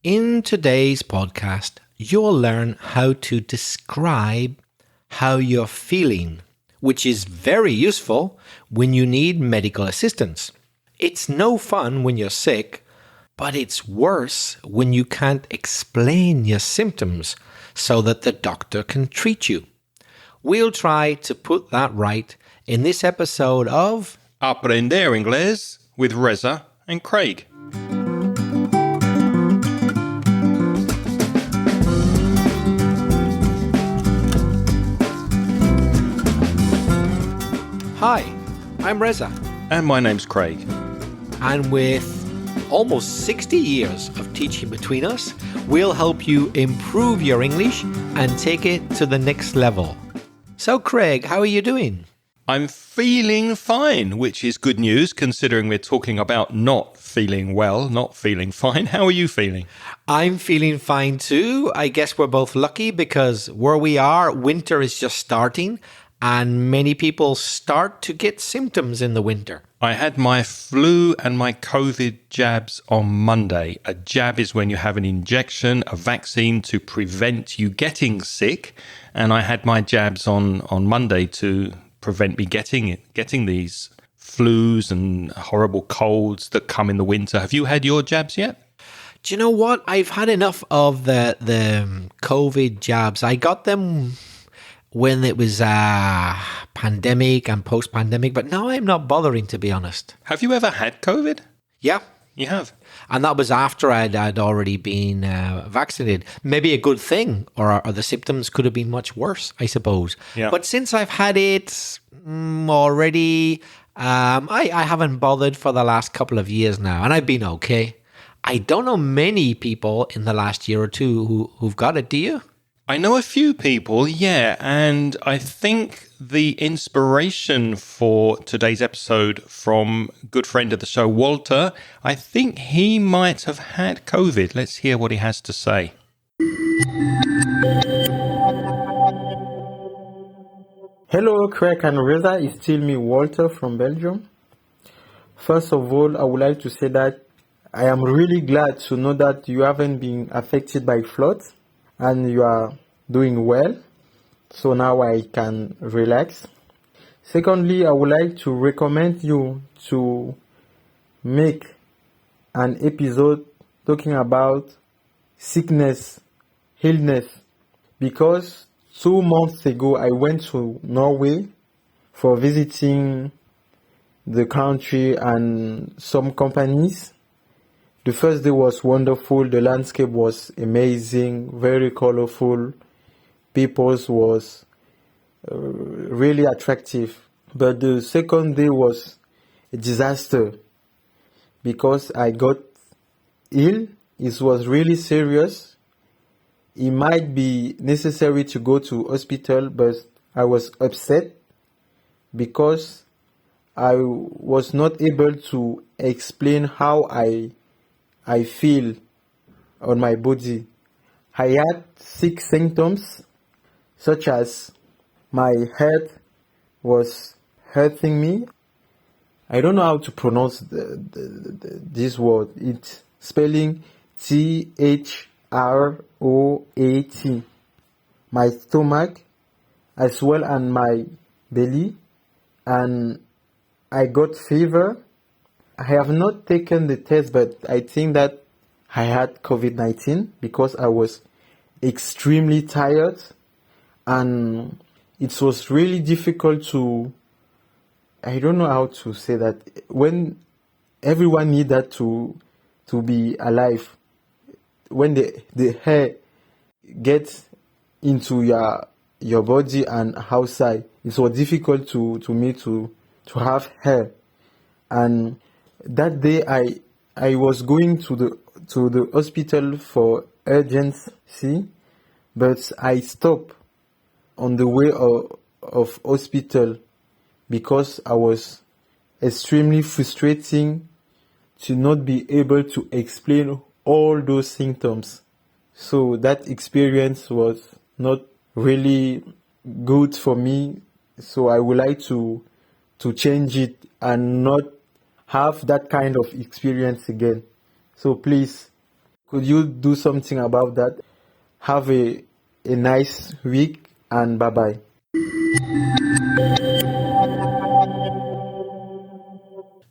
In today's podcast, you'll learn how to describe how you're feeling, which is very useful when you need medical assistance. It's no fun when you're sick, but it's worse when you can't explain your symptoms so that the doctor can treat you. We'll try to put that right in this episode of Aprender Inglés with Reza and Craig. Hi, I'm Reza. And my name's Craig. And with almost 60 years of teaching between us, we'll help you improve your English and take it to the next level. So, Craig, how are you doing? I'm feeling fine, which is good news considering we're talking about not feeling well, not feeling fine. How are you feeling? I'm feeling fine too. I guess we're both lucky because where we are, winter is just starting and many people start to get symptoms in the winter. I had my flu and my COVID jabs on Monday. A jab is when you have an injection, a vaccine to prevent you getting sick. And I had my jabs on Monday to prevent me getting these flus and horrible colds that come in the winter. Have you had your jabs yet? Do you know what? I've had enough of the COVID jabs. I got them when it was pandemic and post-pandemic, but now I'm not bothering, to be honest. Have you ever had COVID? Yeah. You have? And that was after I'd already been vaccinated. Maybe a good thing, or the symptoms could have been much worse, I suppose. Yeah. But since I've had it already, I haven't bothered for the last couple of years now, and I've been okay. I don't know many people in the last year or two who've got it, do you? I know a few people, yeah, and I think the inspiration for today's episode from a good friend of the show, Walter, I think he might have had COVID. Let's hear what he has to say. Hello, Craig and Reza. It's still me, Walter from Belgium. First of all, I would like to say that I am really glad to know that you haven't been affected by floods and you are doing well. So now I can relax. Secondly, I would like to recommend you to make an episode talking about sickness, illness, because 2 months ago I went to Norway for visiting the country and some companies. The first day was wonderful. The landscape was amazing, very colorful. People's was really attractive. But the second day was a disaster because I got ill. It was really serious. It might be necessary to go to hospital, but I was upset because I was not able to explain how I feel on my body. I had 6 symptoms, such as my head was hurting me. I don't know how to pronounce this word. It's spelling THROAT. My stomach, as well as my belly, and I got fever. I have not taken the test, but I think that I had COVID-19 because I was extremely tired and it was really difficult to, I don't know how to say that, when everyone needs that to be alive, when the air gets into your body and outside, it was difficult to me to have hair. And that day I was going to the hospital for urgency, but I stopped on the way of hospital because I was extremely frustrating to not be able to explain all those symptoms. So that experience was not really good for me. So I would like to change it and not have that kind of experience again. So please, Could you do something about that? Have a nice week and bye-bye.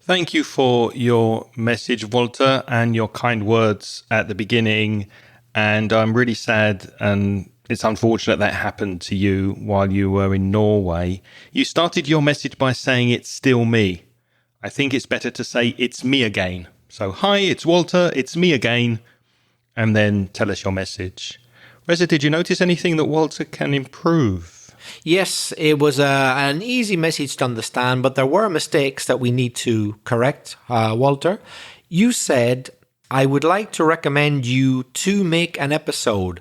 Thank you for your message, Walter, and your kind words at the beginning. And I'm really sad, and it's unfortunate that happened to you while you were in Norway. You started your message by saying it's still me. I think it's better to say it's me again. So, hi, it's Walter, it's me again, and then tell us your message. Reza, did you notice anything that Walter can improve? Yes, it was an easy message to understand, but there were mistakes that we need to correct, Walter. You said, I would like to recommend you to make an episode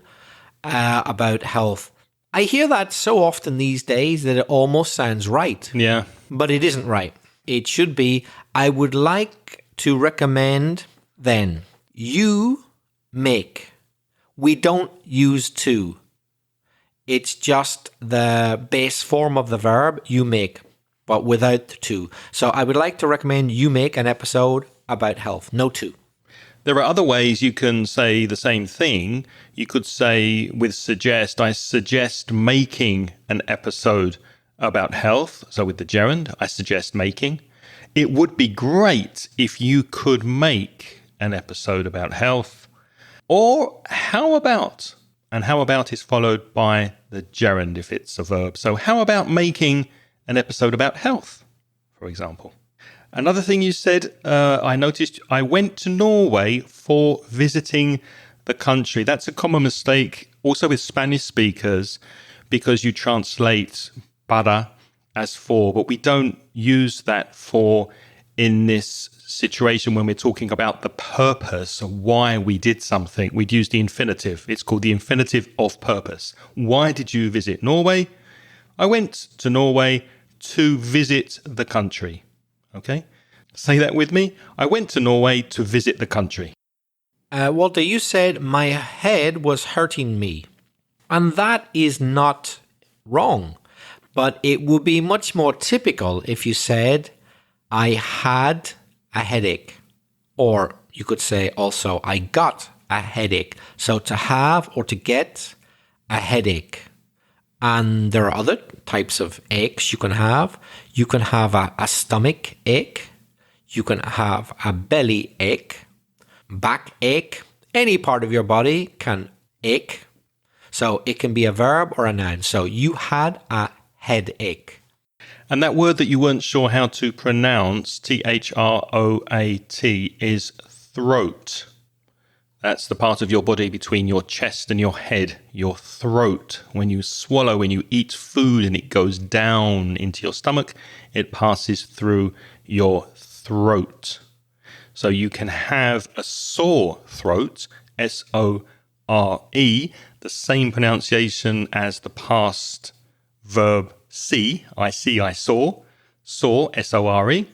about health. I hear that so often these days that it almost sounds right. Yeah. But it isn't right. It should be, I would like to recommend then you make. We don't use to. It's just the base form of the verb, you make, but without the to. So I would like to recommend you make an episode about health. No to. There are other ways you can say the same thing. You could say with suggest, I suggest making an episode about health. So with the gerund, I suggest making. It would be great if you could make an episode about health. Or how about, and how about is followed by the gerund if it's a verb. So how about making an episode about health, for example? Another thing you said, I noticed, I went to Norway for visiting the country. That's a common mistake also with Spanish speakers because you translate para as for, but we don't use that for in this situation when we're talking about the purpose of why we did something. We'd use the infinitive. It's called the infinitive of purpose. Why did you visit Norway? I went to Norway to visit the country. Okay? Say that with me. I went to Norway to visit the country. Walter, you said my head was hurting me. And that is not wrong. But it would be much more typical if you said, I had a headache. Or you could say also, I got a headache. So to have or to get a headache. And there are other types of aches you can have. You can have a stomach ache. You can have a belly ache, back ache. Any part of your body can ache. So it can be a verb or a noun. So you had a headache. And that word that you weren't sure how to pronounce, throat, is throat. That's the part of your body between your chest and your head, your throat. When you swallow, when you eat food and it goes down into your stomach, it passes through your throat. So you can have a sore throat, S-O-R-E, the same pronunciation as the past verb see, I see, I saw, sore, S-O-R-E.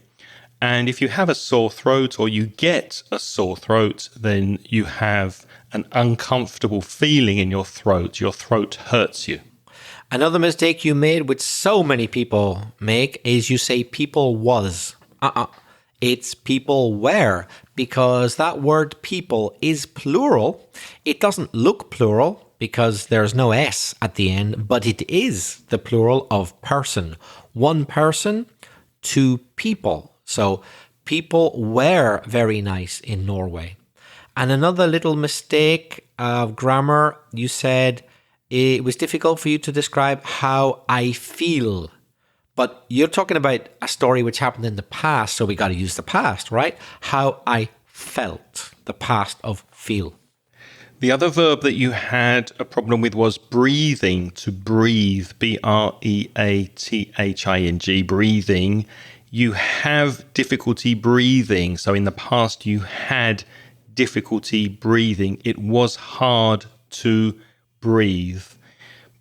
And if you have a sore throat or you get a sore throat, then you have an uncomfortable feeling in your throat hurts you. Another mistake you made, which so many people make, is you say people was. It's people were, because that word people is plural. It doesn't look plural because there's no S at the end, but it is the plural of person. One person, two people. So people were very nice in Norway. And another little mistake of grammar, you said it was difficult for you to describe how I feel. But you're talking about a story which happened in the past, so we got to use the past, right? How I felt, the past of feel. The other verb that you had a problem with was breathing, to breathe, B-R-E-A-T-H-I-N-G, breathing. You have difficulty breathing. So in the past, you had difficulty breathing. It was hard to breathe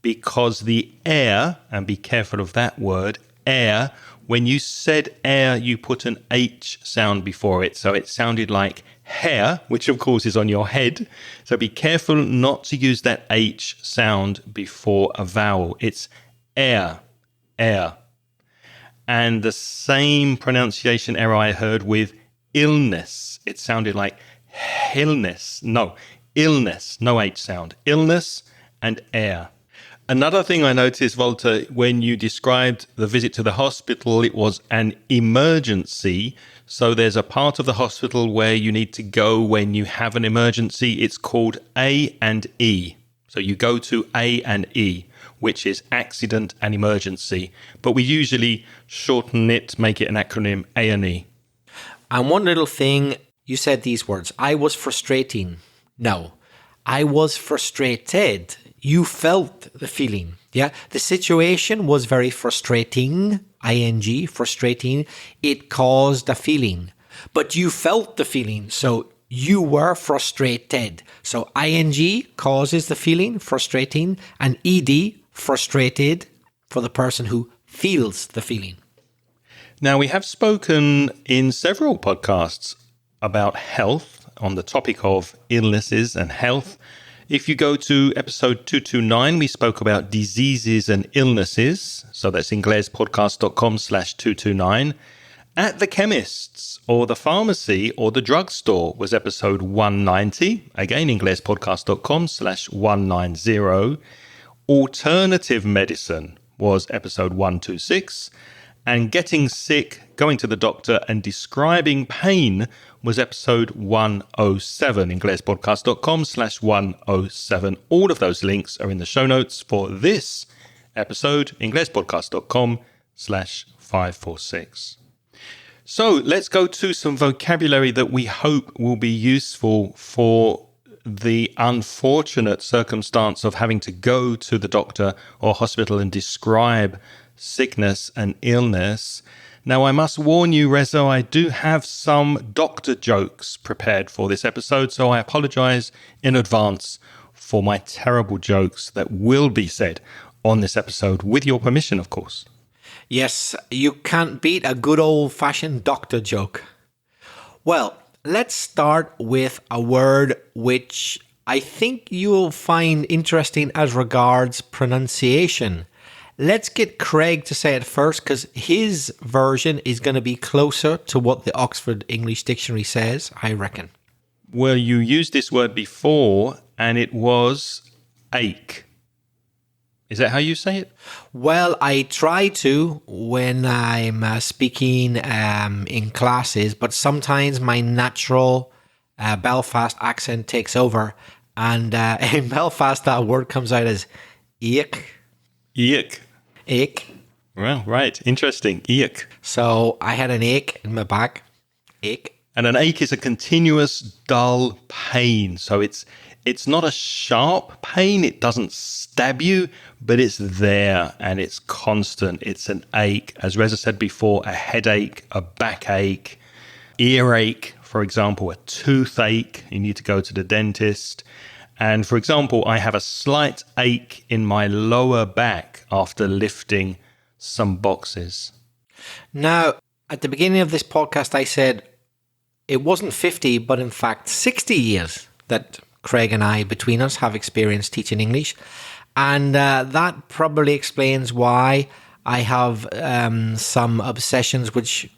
because the air, and be careful of that word, air, when you said air, you put an H sound before it. So it sounded like hair, which of course is on your head. So be careful not to use that H sound before a vowel. It's air, air. And the same pronunciation error I heard with illness. It sounded like illness. No, illness, no H sound, illness and air. Another thing I noticed, Walter, when you described the visit to the hospital, it was an emergency. So there's a part of the hospital where you need to go when you have an emergency. It's called A&E. So you go to A&E, which is accident and emergency. But we usually shorten it, make it an acronym, A&E. And one little thing, you said these words, I was frustrating. No, I was frustrated. You felt the feeling. Yeah. The situation was very frustrating. ING, frustrating. It caused a feeling. But you felt the feeling. So you were frustrated. So ING causes the feeling, frustrating. And ED, frustrated, for the person who feels the feeling. Now, we have spoken in several podcasts about health on the topic of illnesses and health. If you go to episode 229, we spoke about diseases and illnesses. So that's inglespodcast.com/229. At the chemist's or the pharmacy or the drugstore was episode 190. Again, inglespodcast.com/190. Alternative medicine was episode 126. And getting sick, going to the doctor and describing pain was episode 107, inglespodcast.com/107. All of those links are in the show notes for this episode, inglespodcast.com/546. So let's go to some vocabulary that we hope will be useful for the unfortunate circumstance of having to go to the doctor or hospital and describe sickness and illness. Now, I must warn you, Reza, I do have some doctor jokes prepared for this episode, so I apologize in advance for my terrible jokes that will be said on this episode, with your permission, of course. Yes, you can't beat a good old-fashioned doctor joke. Well, let's start with a word which I think you'll find interesting as regards pronunciation. Let's get Craig to say it first, because his version is going to be closer to what the Oxford English Dictionary says, I reckon. Well, you used this word before, and it was ache. Is that how you say it? Well, I try to when I'm speaking in classes, but sometimes my natural Belfast accent takes over. And in Belfast, that word comes out as ache. Ache. Ache. Well, right. Interesting. Ache. So I had an ache in my back. Ache. And an ache is a continuous dull pain. So it's not a sharp pain. It doesn't stab you, but it's there and it's constant. It's an ache. As Reza said before, a headache, a backache, earache, for example, a toothache. You need to go to the dentist. And for example, I have a slight ache in my lower back after lifting some boxes. Now, at the beginning of this podcast, I said it wasn't 50, but in fact 60 years that Craig and I, between us, have experienced teaching English. And that probably explains why I have some obsessions which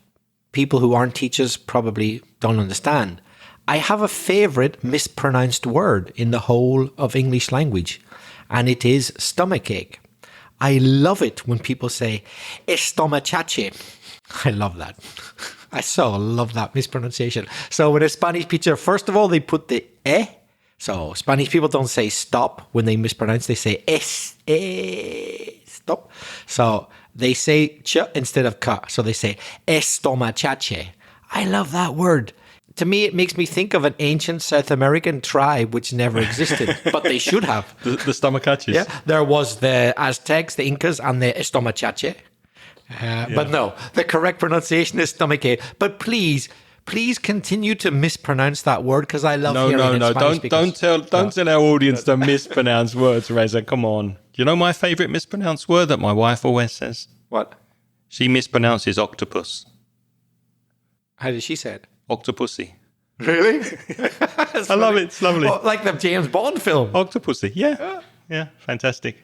people who aren't teachers probably don't understand. I have a favorite mispronounced word in the whole of English language, and it is stomachache. I love it when people say estomachache. I love that. I so love that mispronunciation. So when a Spanish teacher, first of all, they put the eh. So Spanish people don't say stop when they mispronounce. They say stop. So they say ch instead of ka. So they say estomachache. I love that word. To me, it makes me think of an ancient South American tribe which never existed, but they should have. The stomachaches. Yeah, there was the Aztecs, the Incas, and the estomachache. But no, the correct pronunciation is stomachache. But please continue to mispronounce that word, because I love hearing it. No, don't tell our audience to mispronounce words, Reza. Come on. Do you know my favorite mispronounced word that my wife always says? What? She mispronounces octopus. How did she say it? Octopussy. Really? I love it. It's lovely. Oh, like the James Bond film. Octopussy. Yeah. Yeah. Fantastic.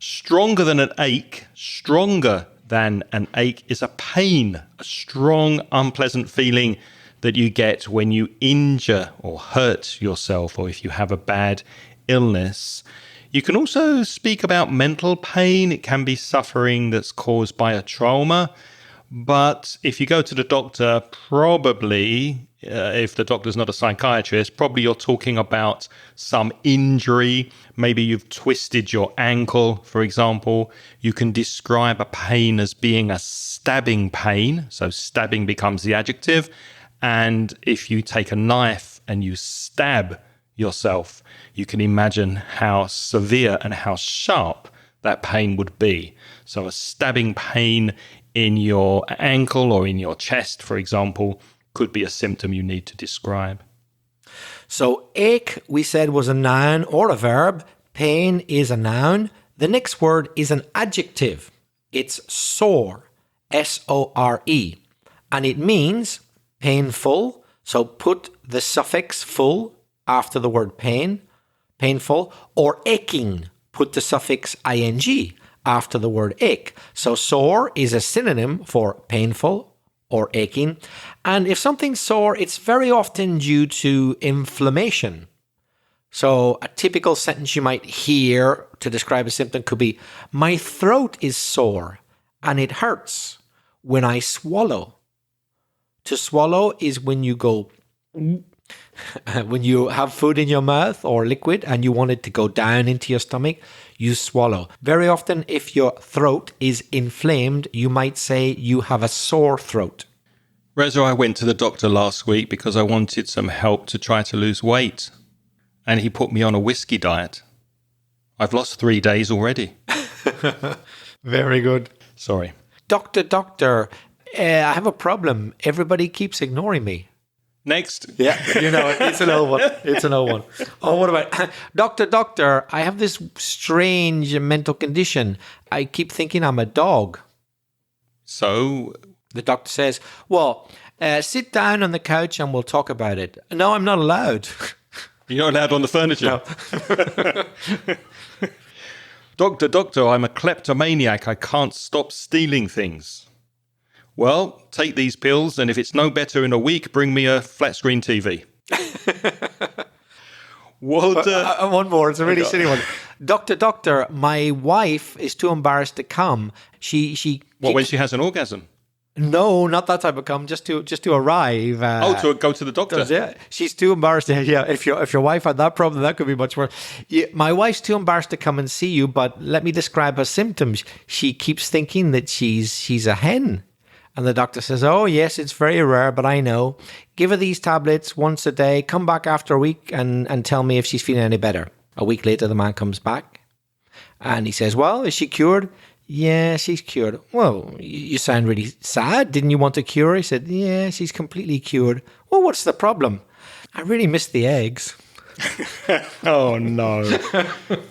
Stronger than an ache. Stronger than an ache is a pain, a strong, unpleasant feeling that you get when you injure or hurt yourself, or if you have a bad illness. You can also speak about mental pain. It can be suffering that's caused by a trauma. But if you go to the doctor, probably, if the doctor's not a psychiatrist, probably you're talking about some injury. Maybe you've twisted your ankle, for example. You can describe a pain as being a stabbing pain. So stabbing becomes the adjective. And if you take a knife and you stab yourself, you can imagine how severe and how sharp that pain would be. So a stabbing pain in your ankle or in your chest, for example, could be a symptom you need to describe. So ache, we said, was a noun or a verb. Pain is a noun. The next word is an adjective. It's sore, S-O-R-E. And it means painful. So put the suffix full after the word pain, painful, or aching. Put the suffix ing after the word ache. So sore is a synonym for painful or aching. And if something's sore, it's very often due to inflammation. So a typical sentence you might hear to describe a symptom could be, my throat is sore and it hurts when I swallow. To swallow is when you go, when you have food in your mouth or liquid and you want it to go down into your stomach, you swallow. Very often, if your throat is inflamed, you might say you have a sore throat. Reza, I went to the doctor last week because I wanted some help to try to lose weight. And he put me on a whiskey diet. I've lost 3 days already. Very good. Sorry. Doctor, I have a problem. Everybody keeps ignoring me. Next. Yeah, you know it. It's an old one. Oh, what about Doctor, I have this strange mental condition. I keep thinking I'm a dog. So? The doctor says, well, sit down on the couch and we'll talk about it. No, I'm not allowed. You're not allowed on the furniture? No. Doctor, I'm a kleptomaniac. I can't stop stealing things. Well, take these pills, and if it's no better in a week, bring me a flat screen TV. What? One more. It's a really silly one. Doctor, my wife is too embarrassed to come. She when she has an orgasm? No, not that type of come. Just to arrive. To go to the doctor. Yeah, she's too embarrassed. Yeah, if your wife had that problem, that could be much worse. Yeah, my wife's too embarrassed to come and see you. But let me describe her symptoms. She keeps thinking that she's a hen. And the doctor says, oh, yes, it's very rare, but I know. Give her these tablets once a day. Come back after a week and tell me if she's feeling any better. A week later, the man comes back. And he says, well, is she cured? Yeah, she's cured. Well, you sound really sad. Didn't you want to cure her? He said, yeah, she's completely cured. Well, what's the problem? I really miss the eggs. Oh, no.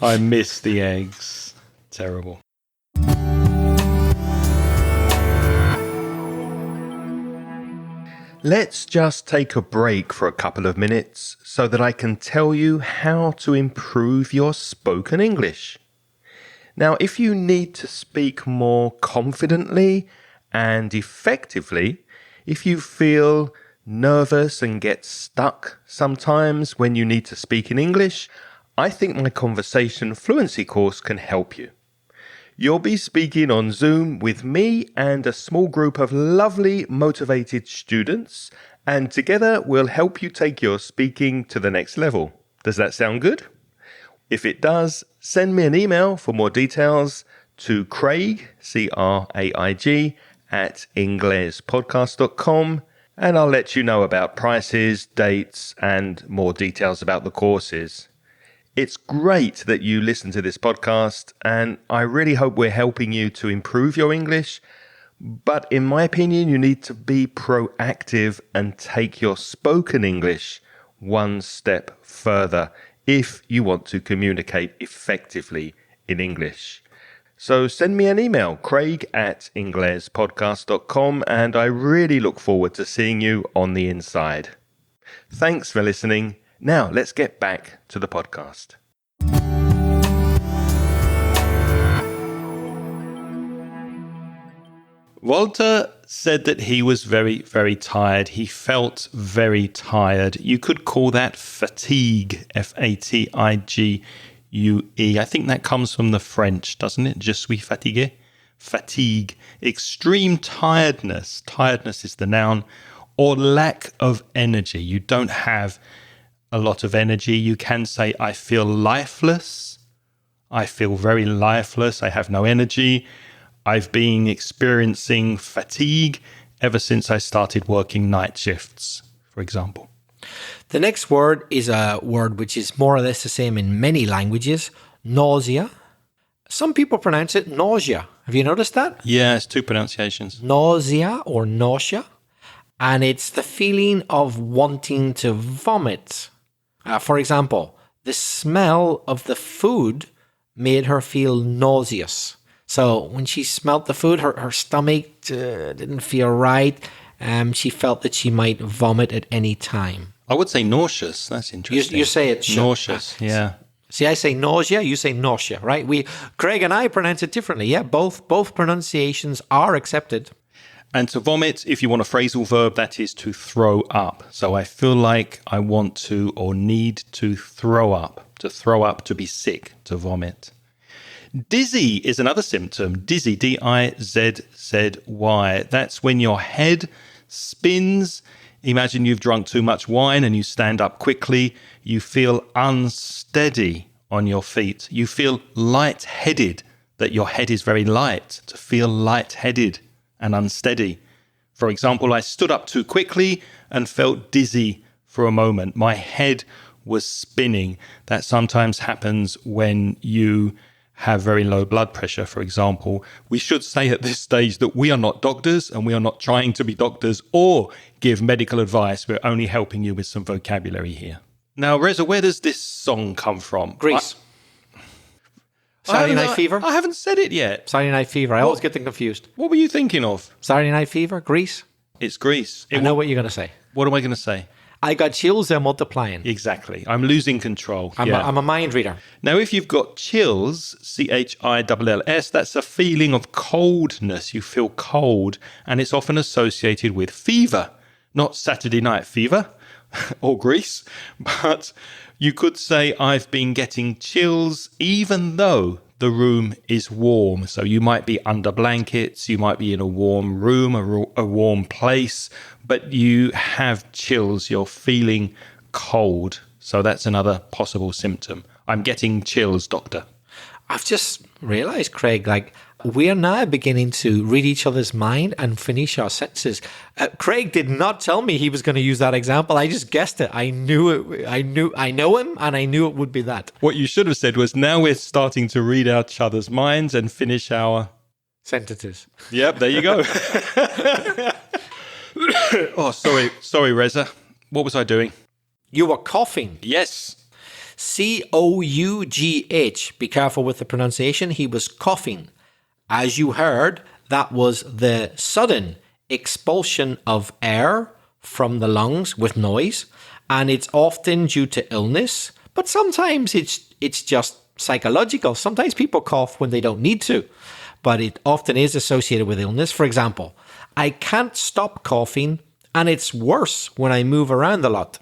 I miss the eggs. Terrible. Let's just take a break for a couple of minutes so that I can tell you how to improve your spoken English. Now, if you need to speak more confidently and effectively, if you feel nervous and get stuck sometimes when you need to speak in English, I think my conversation fluency course can help you. You'll be speaking on Zoom with me and a small group of lovely, motivated students, and together we'll help you take your speaking to the next level. Does that sound good? If it does, send me an email for more details to Craig, C-R-A-I-G, @inglespodcast.com, and I'll let you know about prices, dates, and more details about the courses. It's great that you listen to this podcast, and I really hope we're helping you to improve your English. But in my opinion, you need to be proactive and take your spoken English one step further if you want to communicate effectively in English. So send me an email, Craig @inglespodcast.com, and I really look forward to seeing you on the inside. Thanks for listening. Now, let's get back to the podcast. Walter said that he was very, very tired. He felt very tired. You could call that fatigue, F-A-T-I-G-U-E. I think that comes from the French, doesn't it? Je suis fatigué. Fatigue, extreme tiredness. Tiredness is the noun, or lack of energy. You don't have a lot of energy. You can say, I feel lifeless. I feel very lifeless. I have no energy. I've been experiencing fatigue ever since I started working night shifts, for example. The next word is a word which is more or less the same in many languages, nausea. Some people pronounce it nausea. Have you noticed that? Yeah, it's two pronunciations. Nausea or nausea. And it's the feeling of wanting to vomit. For example, the smell of the food made her feel nauseous. So when she smelt the food, her stomach didn't feel right. She felt that she might vomit at any time. I would say nauseous. That's interesting. You say it. Nauseous, yeah. See, I say nausea, you say nausea, right? Craig and I pronounce it differently. Yeah, both pronunciations are accepted. And to vomit, if you want a phrasal verb, that is to throw up. So I feel like I want to or need to throw up, to be sick, to vomit. Dizzy is another symptom. Dizzy, D-I-Z-Z-Y. That's when your head spins. Imagine you've drunk too much wine and you stand up quickly. You feel unsteady on your feet. You feel light-headed, that your head is very light, to feel light-headed and unsteady. For example, I stood up too quickly and felt dizzy for a moment. My head was spinning. That sometimes happens when you have very low blood pressure, for example. We should say at this stage that we are not doctors and we are not trying to be doctors or give medical advice. We're only helping you with some vocabulary here. Now, Reza, where does this song come from? Greece. Saturday Night Fever? I haven't said it yet. Saturday Night Fever. I always get them confused. What were you thinking of? Saturday Night Fever? Greece? It's Greece. I know what you're going to say. What am I going to say? I got chills, they're multiplying. Exactly. I'm losing control. I'm a mind reader. Now, if you've got chills, C-H-I-L-L-S, that's a feeling of coldness. You feel cold, and it's often associated with fever. Not Saturday Night Fever or Greece, but you could say, I've been getting chills even though the room is warm. So you might be under blankets, you might be in a warm room, a warm place, but you have chills, you're feeling cold. So that's another possible symptom. I'm getting chills, doctor. I've just realized, Craig, we are now beginning to read each other's mind and finish our sentences. Craig did not tell me he was going to use that example. I just guessed it. I knew it. I know him, and I knew it would be that. What you should have said was, now we're starting to read each other's minds and finish our sentences. Yep, there you go. Oh, sorry, Reza. What was I doing? You were coughing. Yes. C-O-U-G-H. Be careful with the pronunciation. He was coughing. As you heard, that was the sudden expulsion of air from the lungs with noise, and it's often due to illness, but sometimes it's just psychological. Sometimes people cough when they don't need to, but it often is associated with illness. For example, I can't stop coughing, and it's worse when I move around a lot.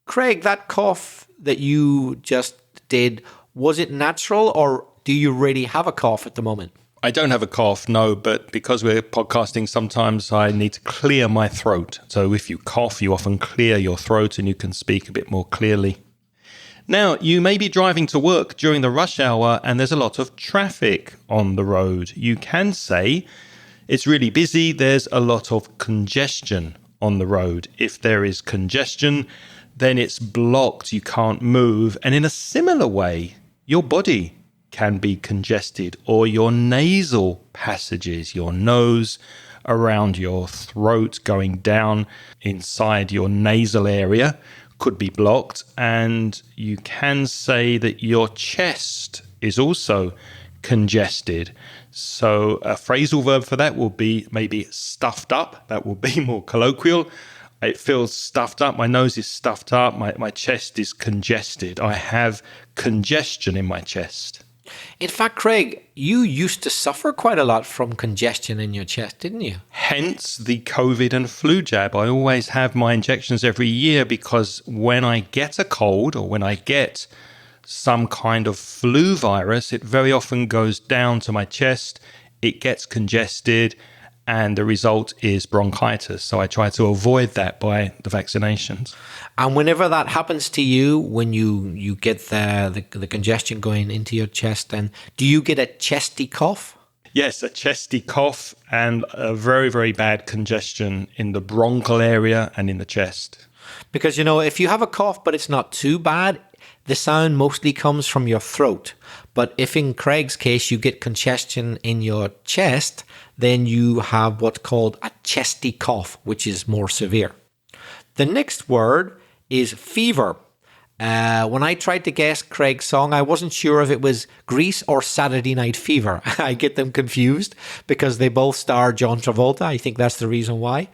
Craig, that cough that you just did, was it natural, or do you really have a cough at the moment? I don't have a cough, no, but because we're podcasting, sometimes I need to clear my throat. So if you cough, you often clear your throat and you can speak a bit more clearly. Now, you may be driving to work during the rush hour and there's a lot of traffic on the road. You can say it's really busy, there's a lot of congestion on the road. If there is congestion, then it's blocked, you can't move. And in a similar way, your body can be congested, or your nasal passages, your nose around your throat going down inside your nasal area could be blocked. And you can say that your chest is also congested. So a phrasal verb for that will be maybe stuffed up. That will be more colloquial. It feels stuffed up. My nose is stuffed up. My chest is congested. I have congestion in my chest. In fact, Craig, you used to suffer quite a lot from congestion in your chest, didn't you? Hence the COVID and flu jab. I always have my injections every year because when I get a cold or when I get some kind of flu virus, it very often goes down to my chest, it gets congested, and the result is bronchitis. So I try to avoid that by the vaccinations. And whenever that happens to you, when you get the congestion going into your chest, then do you get a chesty cough? Yes, a chesty cough and a very, very bad congestion in the bronchial area and in the chest. Because, if you have a cough, but it's not too bad, the sound mostly comes from your throat. But if in Craig's case, you get congestion in your chest, then you have what's called a chesty cough, which is more severe. The next word is fever. When I tried to guess Craig's song, I wasn't sure if it was Grease or Saturday Night Fever. I get them confused because they both star John Travolta. I think that's the reason why.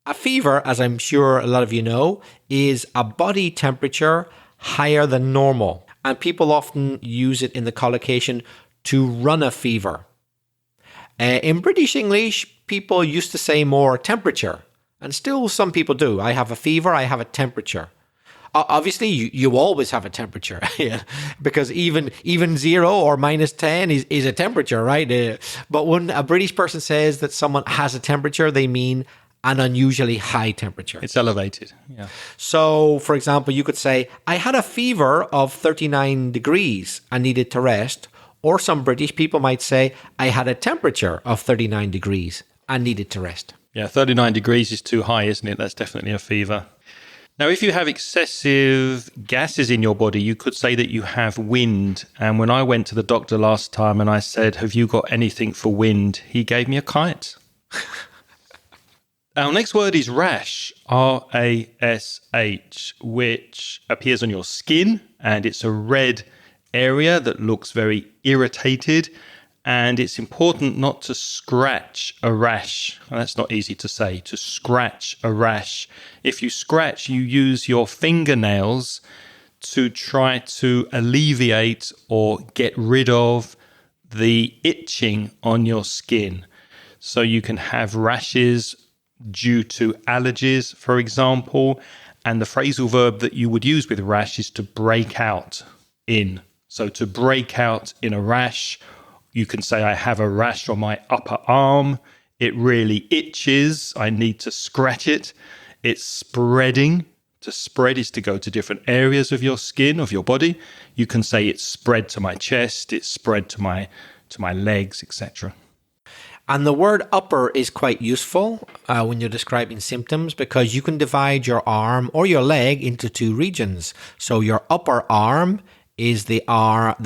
A fever, as I'm sure a lot of you know, is a body temperature higher than normal. And people often use it in the collocation to run a fever. In British English, people used to say more temperature. And still some people do. I have a fever, I have a temperature. Obviously, you always have a temperature, yeah, because even 0 or -10 is a temperature, right? But when a British person says that someone has a temperature, they mean an unusually high temperature. It's elevated, yeah. So, for example, you could say, I had a fever of 39 degrees and needed to rest. Or some British people might say, I had a temperature of 39 degrees and needed to rest. Yeah, 39 degrees is too high, isn't it? That's definitely a fever. Now, if you have excessive gases in your body, you could say that you have wind. And when I went to the doctor last time and I said, have you got anything for wind? He gave me a kite. Our next word is rash, R-A-S-H, which appears on your skin, and it's a red area that looks very irritated, and it's important not to scratch a rash. Well, that's not easy to say, to scratch a rash. If you scratch, you use your fingernails to try to alleviate or get rid of the itching on your skin. So you can have rashes due to allergies, for example, and the phrasal verb that you would use with rash is to break out in. So to break out in a rash, you can say, I have a rash on my upper arm. It really itches. I need to scratch it. It's spreading. To spread is to go to different areas of your skin, of your body. You can say it's spread to my chest. It's spread to my legs, etc. And the word upper is quite useful when you're describing symptoms because you can divide your arm or your leg into two regions. So your upper arm is the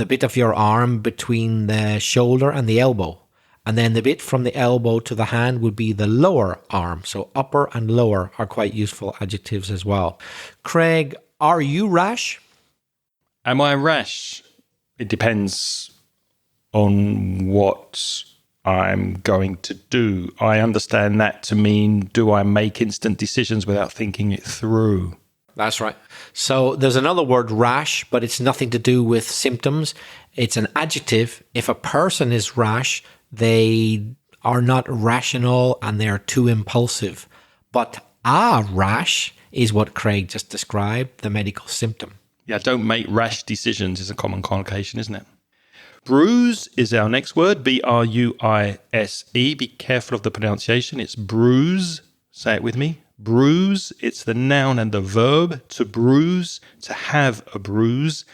bit of your arm between the shoulder and the elbow. And then the bit from the elbow to the hand would be the lower arm. So upper and lower are quite useful adjectives as well. Craig, are you rash? Am I rash? It depends on what I'm going to do. I understand that to mean, do I make instant decisions without thinking it through? That's right. So there's another word, rash, but it's nothing to do with symptoms. It's an adjective. If a person is rash, they are not rational and they're too impulsive. But a rash is what Craig just described, the medical symptom. Yeah, don't make rash decisions is a common collocation, isn't it? Bruise is our next word, B-R-U-I-S-E. Be careful of the pronunciation. It's bruise. Say it with me. Bruise. It's the noun and the verb, to bruise, to have a bruise.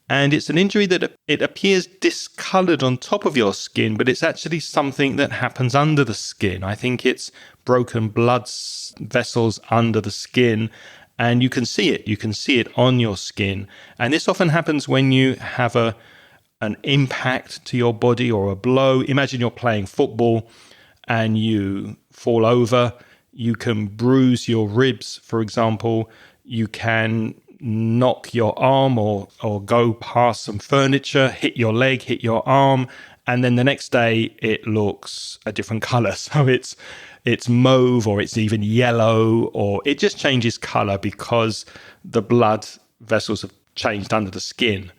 And it's an injury that it appears discolored on top of your skin, but it's actually something that happens under the skin. I think it's broken blood vessels under the skin, and you can see it. You can see it on your skin. And this often happens when you have an impact to your body or a blow. Imagine you're playing football and you fall over. You can bruise your ribs, for example. You can knock your arm or go past some furniture, hit your leg, hit your arm, and then the next day it looks a different color. So it's mauve or it's even yellow, or it just changes color because the blood vessels have changed under the skin.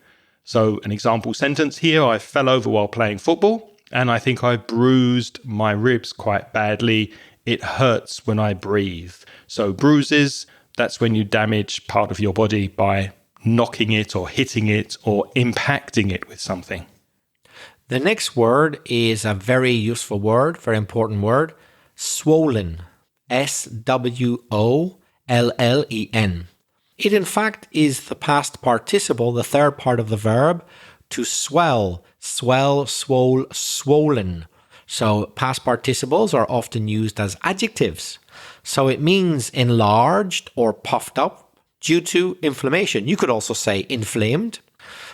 So an example sentence here, I fell over while playing football and I think I bruised my ribs quite badly. It hurts when I breathe. So bruises, that's when you damage part of your body by knocking it or hitting it or impacting it with something. The next word is a very useful word, very important word, swollen. S-W-O-L-L-E-N. It in fact is the past participle, the third part of the verb, to swell, swell, swole, swollen. So past participles are often used as adjectives. So it means enlarged or puffed up due to inflammation. You could also say inflamed.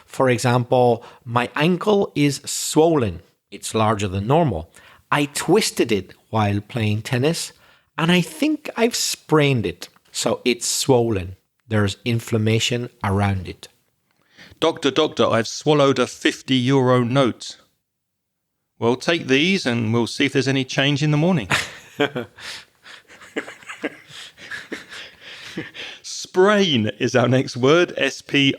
For example, my ankle is swollen. It's larger than normal. I twisted it while playing tennis, and I think I've sprained it. So it's swollen. There's inflammation around it. Doctor, I've swallowed a €50 note. Well, take these and we'll see if there's any change in the morning. Sprain is our next word, S-P-R-A-I-N,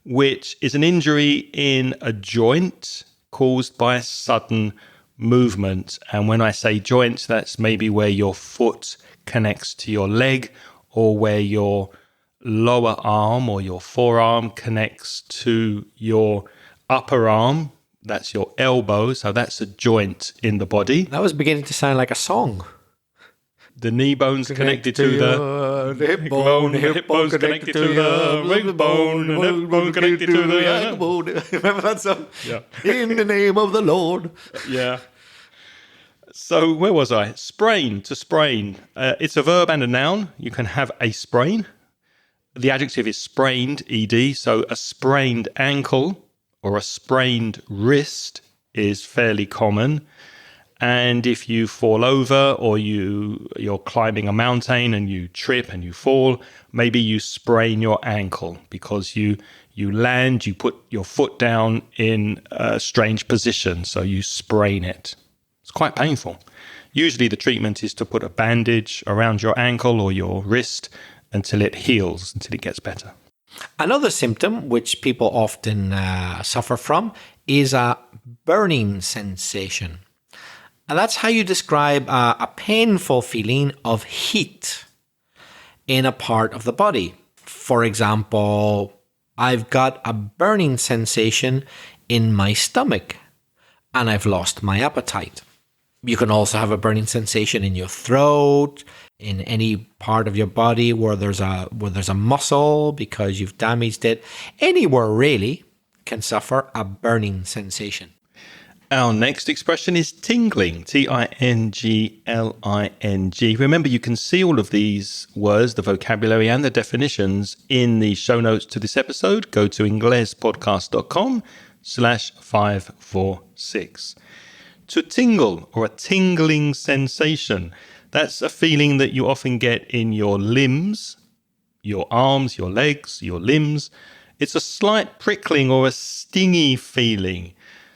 which is an injury in a joint caused by a sudden movement. And when I say joint, that's maybe where your foot connects to your leg or where your lower arm or your forearm connects to your upper arm. That's your elbow. So that's a joint in the body. That was beginning to sound like a song. The knee bone's connected to the hip bone. The hip bone's connected to the leg bone. And the hip bone connected to the leg bone. Remember that song? Yeah. In the name of the Lord. Yeah. So where was I? Sprain, to sprain. It's a verb and a noun. You can have a sprain. The adjective is sprained, ed. So a sprained ankle or a sprained wrist is fairly common. And if you fall over or you're climbing a mountain and you trip and you fall, maybe you sprain your ankle because you land, you put your foot down in a strange position, so you sprain it. It's quite painful. Usually the treatment is to put a bandage around your ankle or your wrist until it heals, until it gets better. Another symptom which people often suffer from is a burning sensation. And that's how you describe a painful feeling of heat in a part of the body. For example, I've got a burning sensation in my stomach and I've lost my appetite. You can also have a burning sensation in your throat, in any part of your body where there's a muscle because you've damaged it. Anywhere really can suffer a burning sensation. Our next expression is tingling, Tingling. Remember, you can see all of these words, the vocabulary and the definitions in the show notes to this episode. Go to inglespodcast.com/546. To tingle, or a tingling sensation, that's a feeling that you often get in your limbs, your arms, your legs, your limbs. It's a slight prickling or a stingy feeling.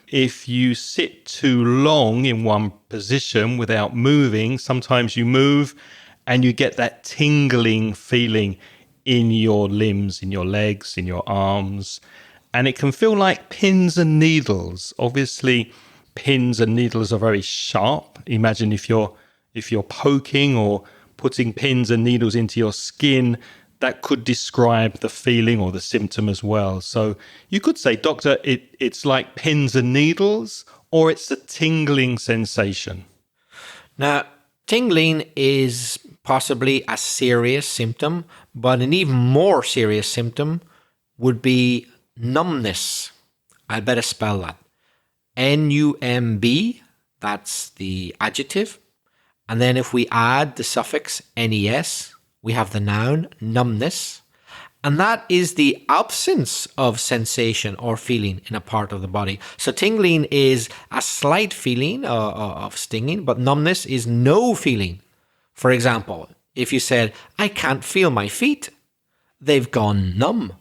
If you sit too long in one position without moving, sometimes you move and you get that tingling feeling in your limbs, in your legs, in your arms. And it can feel like pins and needles. Obviously, pins and needles are very sharp. Imagine if you're poking or putting pins and needles into your skin, that could describe the feeling or the symptom as well. So you could say, doctor, it's like pins and needles, or it's a tingling sensation. Now, tingling is possibly a serious symptom, but an even more serious symptom would be numbness. I'd better spell that. N-U-M-B, that's the adjective. And then if we add the suffix nes, we have the noun numbness, and that is the absence of sensation or feeling in a part of the body. So tingling is a slight feeling of stinging, but numbness is no feeling. For example, if you said, I can't feel my feet, they've gone numb.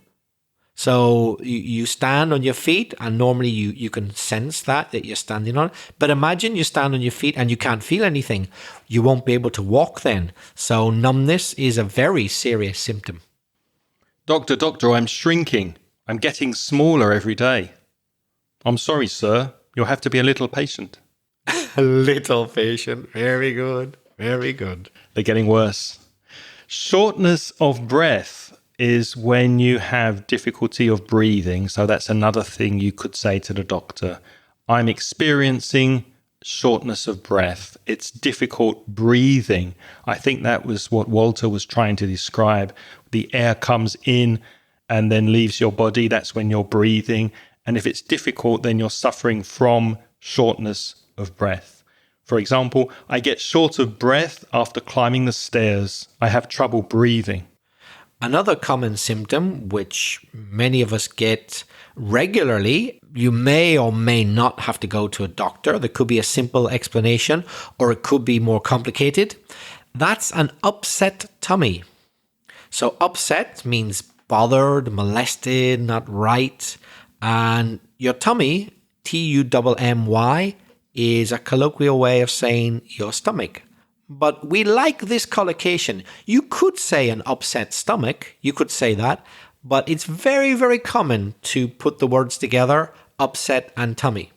So you stand on your feet and normally you can sense that you're standing on it. But imagine you stand on your feet and you can't feel anything. You won't be able to walk then. So numbness is a very serious symptom. Doctor, I'm shrinking. I'm getting smaller every day. I'm sorry, sir. You'll have to be a little patient. A little patient. Very good. Very good. They're getting worse. Shortness of breath is when you have difficulty of breathing. So that's another thing you could say to the doctor. I'm experiencing shortness of breath. It's difficult breathing. I think that was what Walter was trying to describe. The air comes in and then leaves your body. That's when you're breathing. And if it's difficult, then you're suffering from shortness of breath. For example, I get short of breath after climbing the stairs. I have trouble breathing. Another common symptom, which many of us get regularly, you may or may not have to go to a doctor. There could be a simple explanation, or it could be more complicated. That's an upset tummy. So upset means bothered, molested, not right. And your tummy, T-U-M-M-Y, is a colloquial way of saying your stomach. But we like this collocation. You could say an upset stomach. You could say that. But it's very, very common to put the words together, upset and tummy.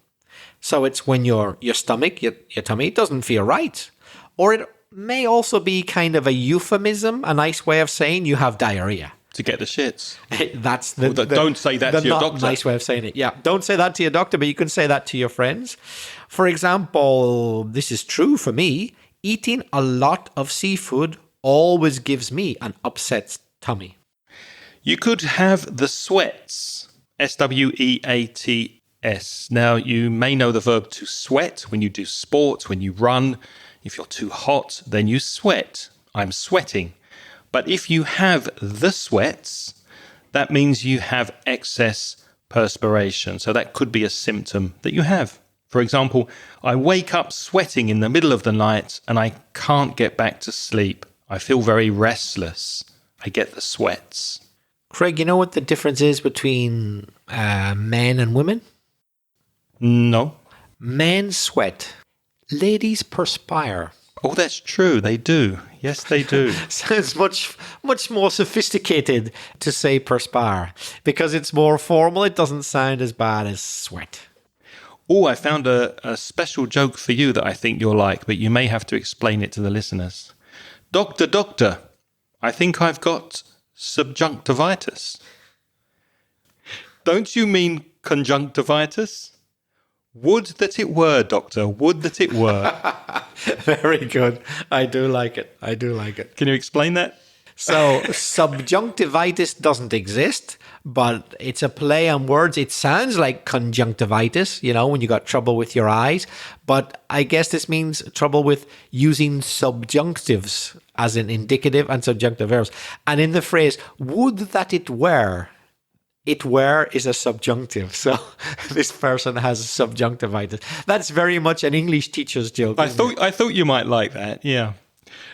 So it's when your stomach, your tummy doesn't feel right. Or it may also be kind of a euphemism, a nice way of saying you have diarrhea. To get the shits. That's don't say that to your doctor. Nice way of saying it. Yeah, don't say that to your doctor, but you can say that to your friends. For example, this is true for me. Eating a lot of seafood always gives me an upset tummy. You could have the sweats, S-W-E-A-T-S. Now, you may know the verb to sweat when you do sports, when you run. If you're too hot, then you sweat. I'm sweating. But if you have the sweats, that means you have excess perspiration. So that could be a symptom that you have. For example, I wake up sweating in the middle of the night and I can't get back to sleep. I feel very restless. I get the sweats. Craig, you know what the difference is between men and women? No. Men sweat. Ladies perspire. Oh, that's true. They do. Yes, they do. Sounds much more sophisticated to say perspire because it's more formal. It doesn't sound as bad as sweat. Oh, I found a special joke for you that I think you'll like, but you may have to explain it to the listeners. Doctor, I think I've got subjunctivitis. Don't you mean conjunctivitis? Would that it were, doctor. Would that it were. Very good. I do like it. Can you explain that? So subjunctivitis doesn't exist, but it's a play on words. It sounds like conjunctivitis, when you got trouble with your eyes. But I guess this means trouble with using subjunctives as an indicative and subjunctive verbs. And in the phrase, would that it were is a subjunctive. So this person has subjunctivitis. That's very much an English teacher's joke. I thought you might like that. Yeah.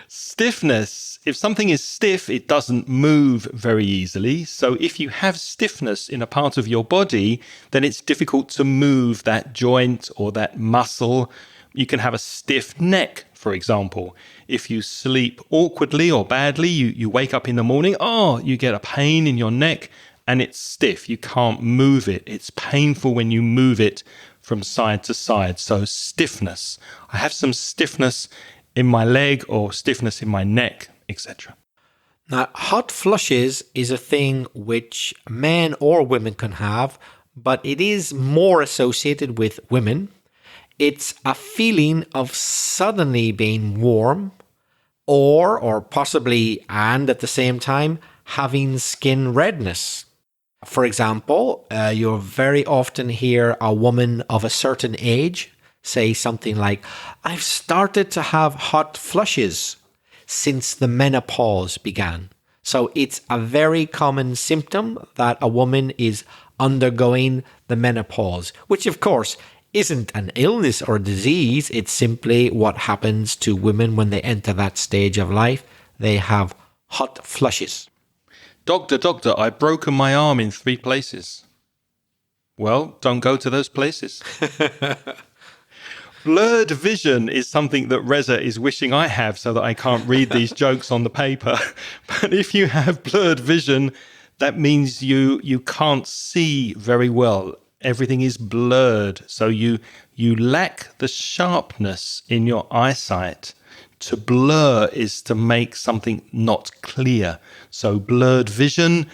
Stiffness. If something is stiff, it doesn't move very easily. So if you have stiffness in a part of your body, then it's difficult to move that joint or that muscle. You can have a stiff neck, for example. If you sleep awkwardly or badly, you wake up in the morning, you get a pain in your neck and it's stiff. You can't move it. It's painful when you move it from side to side. So stiffness. I have some stiffness in my leg or stiffness in my neck, etc. Now, hot flushes is a thing which men or women can have, but it is more associated with women. It's a feeling of suddenly being warm or possibly, and at the same time, having skin redness. For example, you'll very often hear a woman of a certain age say something like, I've started to have hot flushes since the menopause began. So it's a very common symptom that a woman is undergoing the menopause, which of course isn't an illness or disease. It's simply what happens to women when they enter that stage of life. They have hot flushes. Doctor, I've broken my arm in 3 places. Well, don't go to those places. Blurred vision is something that Reza is wishing I have so that I can't read these jokes on the paper. But if you have blurred vision, That means you can't see very well. Everything is blurred. So you lack the sharpness in your eyesight. To blur is to make something not clear. So blurred vision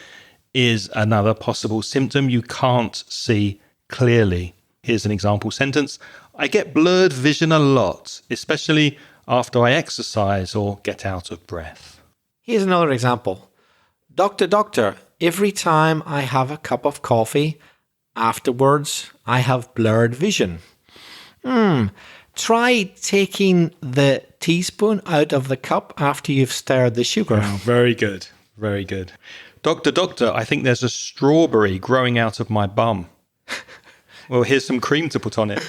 is another possible symptom. You can't see clearly. Here's an example sentence. I get blurred vision a lot, especially after I exercise or get out of breath. Here's another example. Doctor, every time I have a cup of coffee, afterwards I have blurred vision. Try taking the teaspoon out of the cup after you've stirred the sugar. Oh, very good. Very good. Doctor, I think there's a strawberry growing out of my bum. Well, here's some cream to put on it.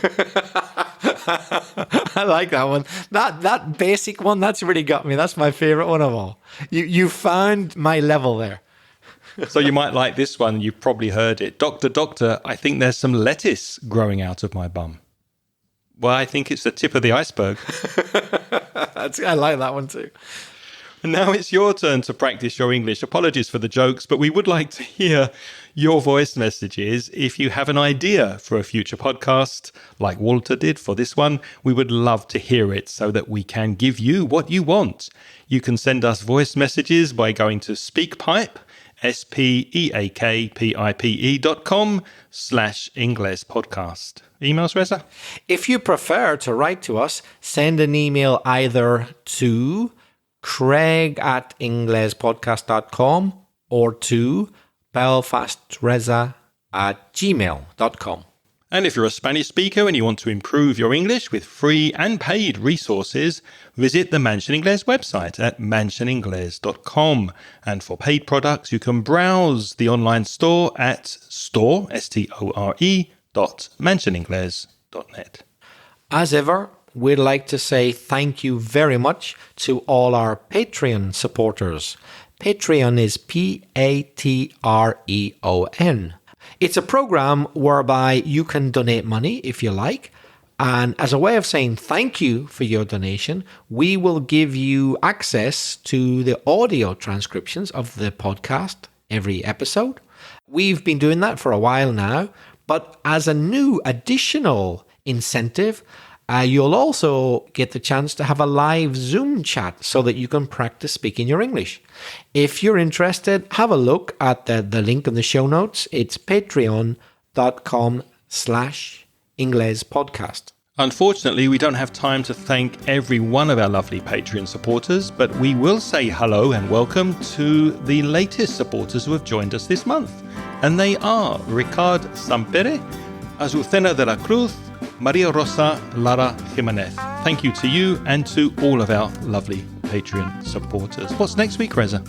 I like that one. That basic one, that's really got me. That's my favorite one of all. You found my level there. So you might like this one. You've probably heard it. Doctor, I think there's some lettuce growing out of my bum. Well, I think it's the tip of the iceberg. I like that one too. And now it's your turn to practice your English. Apologies for the jokes, but we would like to hear your voice messages. If you have an idea for a future podcast, like Walter did for this one, we would love to hear it so that we can give you what you want. You can send us voice messages by going to SpeakPipe, speakpipe.com/Ingles podcast. Emails, Reza? If you prefer to write to us, send an email either to craig@inglespodcast.com or to belfastreza@gmail.com. And if you're a Spanish speaker and you want to improve your English with free and paid resources, visit the Mansion Ingles website at mansioningles.com. And for paid products, you can browse the online store at store.mansioningles.net. As ever, we'd like to say thank you very much to all our Patreon supporters. Patreon is Patreon. It's a program whereby you can donate money if you like. And as a way of saying thank you for your donation, we will give you access to the audio transcriptions of the podcast every episode. We've been doing that for a while now, but as a new additional incentive, you'll also get the chance to have a live Zoom chat so that you can practice speaking your English. If you're interested, have a look at the link in the show notes. It's patreon.com/Ingles podcast. Unfortunately, we don't have time to thank every one of our lovely Patreon supporters, but we will say hello and welcome to the latest supporters who have joined us this month. And they are Ricard Sampere, Azucena de la Cruz, Maria Rosa Lara Jimenez. Thank you to you and to all of our lovely Patreon supporters. What's next week, Reza?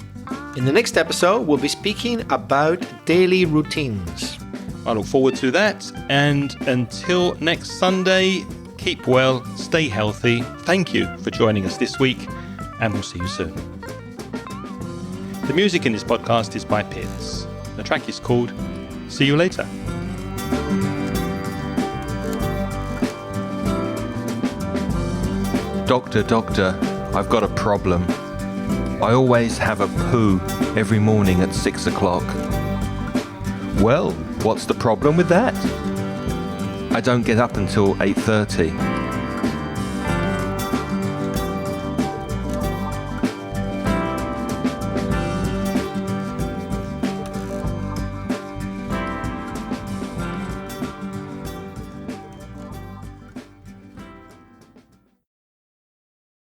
In the next episode, we'll be speaking about daily routines. I look forward to that. And until next Sunday, keep well, stay healthy. Thank you for joining us this week, and we'll see you soon. The music in this podcast is by Pitts. The track is called See You Later. Doctor, I've got a problem. I always have a poo every morning at 6 o'clock. Well, what's the problem with that? I don't get up until 8:30.